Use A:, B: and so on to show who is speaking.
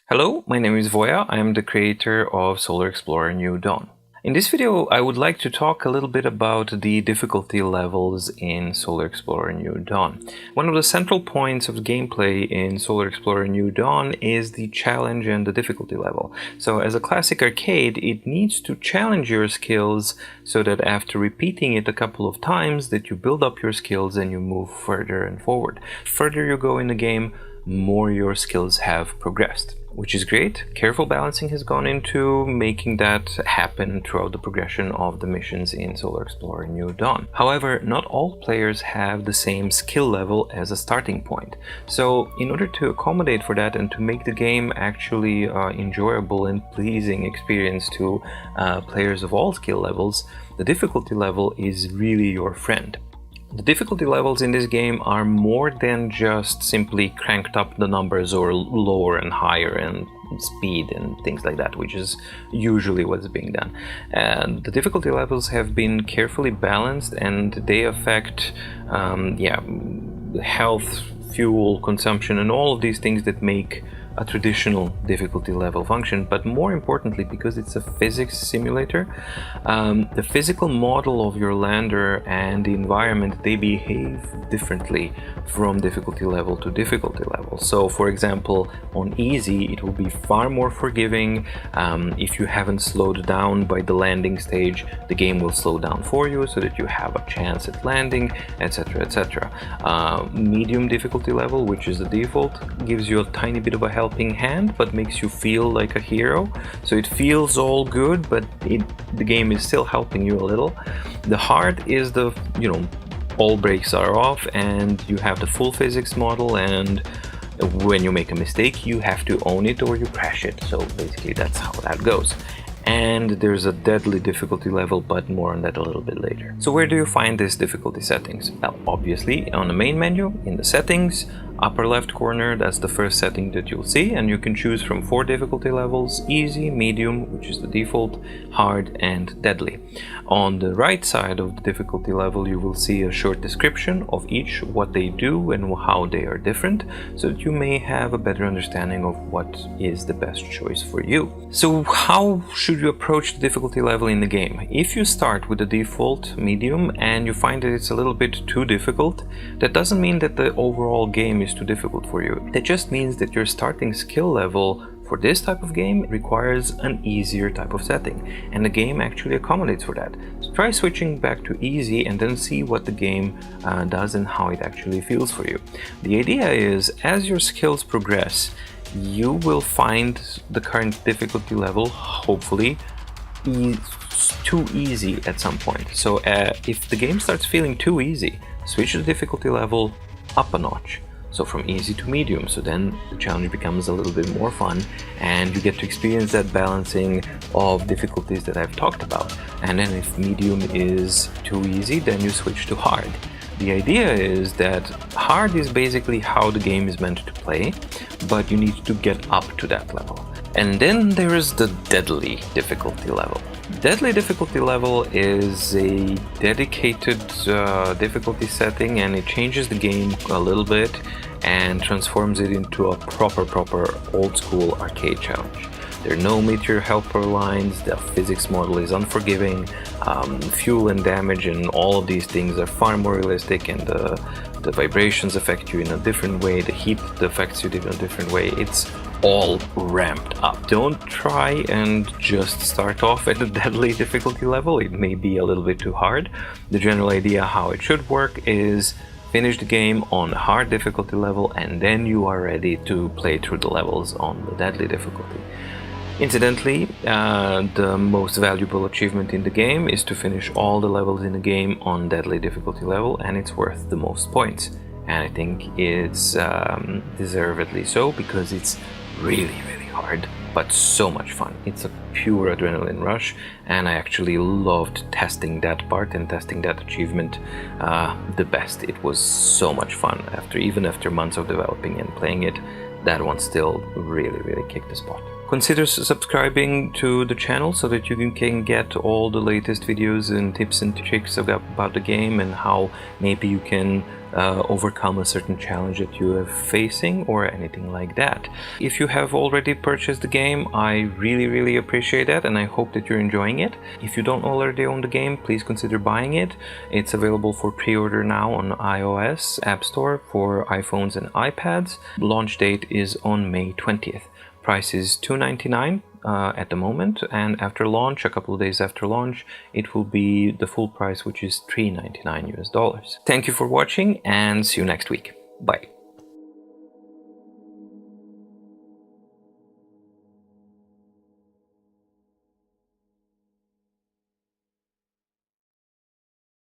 A: Hello, my name is Voya. I am the creator of Solar Explorer New Dawn. In this video, I would like to talk a little bit about the difficulty levels in Solar Explorer New Dawn. One of the central points of gameplay in Solar Explorer New Dawn is the challenge and the difficulty level. So as a classic arcade, it needs to challenge your skills so that after repeating it a couple of times that you build up your skills and you move further and forward. Further you go in the game, more your skills have progressed, which is great. Careful balancing has gone into making that happen throughout the progression of the missions in Solar Explorer New Dawn. However, not all players have the same skill level as a starting point. So in order to accommodate for that and to make the game actually enjoyable and pleasing experience to players of all skill levels, the difficulty level is really your friend. The difficulty levels in this game are more than just simply cranked up the numbers or lower and higher and speed and things like that, which is usually what's being done. And the difficulty levels have been carefully balanced and they affect health, fuel consumption and all of these things that make a traditional difficulty level function, but more importantly, because it's a physics simulator, the physical model of your lander and the environment, they behave differently from difficulty level to difficulty level. So for example, on easy, it will be far more forgiving. If you haven't slowed down by the landing stage, the game will slow down for you so that you have a chance at landing, etc, etc. Medium difficulty level, which is the default, gives you a tiny bit of a helping hand but makes you feel like a hero, so it feels all good, but the game is still helping you a little. The hard is the, all brakes are off and you have the full physics model, and when you make a mistake you have to own it or you crash it. So basically that's how that goes. And there's a deadly difficulty level, but more on that a little bit later. So where do you find these difficulty settings? Well, obviously on the main menu, in the settings, upper left corner, that's the first setting that you'll see, and you can choose from 4 difficulty levels: easy, medium, which is the default, hard, and deadly. On the right side of the difficulty level you will see a short description of each, what they do and how they are different, so that you may have a better understanding of what is the best choice for you. So how should you approach the difficulty level in the game? If you start with the default medium and you find that it's a little bit too difficult, that doesn't mean that the overall game is too difficult for you. That just means that your starting skill level for this type of game requires an easier type of setting, and the game actually accommodates for that. So try switching back to easy and then see what the game does and how it actually feels for you. The idea is, as your skills progress, you will find the current difficulty level, hopefully, too easy at some point. So if the game starts feeling too easy, switch the difficulty level up a notch. So from easy to medium, so then the challenge becomes a little bit more fun and you get to experience that balancing of difficulties that I've talked about. And then if medium is too easy, then you switch to hard. The idea is that hard is basically how the game is meant to play, but you need to get up to that level. And then there is the deadly difficulty level. Deadly difficulty level is a dedicated difficulty setting, and it changes the game a little bit and transforms it into a proper old school arcade challenge. There are no meteor helper lines, the physics model is unforgiving, fuel and damage and all of these things are far more realistic, and the vibrations affect you in a different way, the heat affects you in a different way. It's all ramped up. Don't try and just start off at the deadly difficulty level, it may be a little bit too hard. The general idea how it should work is finish the game on a hard difficulty level and then you are ready to play through the levels on the deadly difficulty. Incidentally, the most valuable achievement in the game is to finish all the levels in the game on deadly difficulty level, and it's worth the most points. And I think it's deservedly so, because it's really hard, but so much fun. It's a pure adrenaline rush, and I actually loved testing that part and testing that achievement the best. It was so much fun. Even after months of developing and playing it, that one still really kicked the spot. Consider subscribing to the channel so that you can get all the latest videos and tips and tricks about the game, and how maybe you can overcome a certain challenge that you are facing or anything like that. If you have already purchased the game, I really appreciate that, and I hope that you're enjoying it. If you don't already own the game, please consider buying it. It's available for pre-order now on iOS App Store for iPhones and iPads. Launch date is on May 20th. Price is $2.99 at the moment, and after launch, a couple of days after launch, it will be the full price, which is $3.99 US. Thank you for watching, and see you next week. Bye.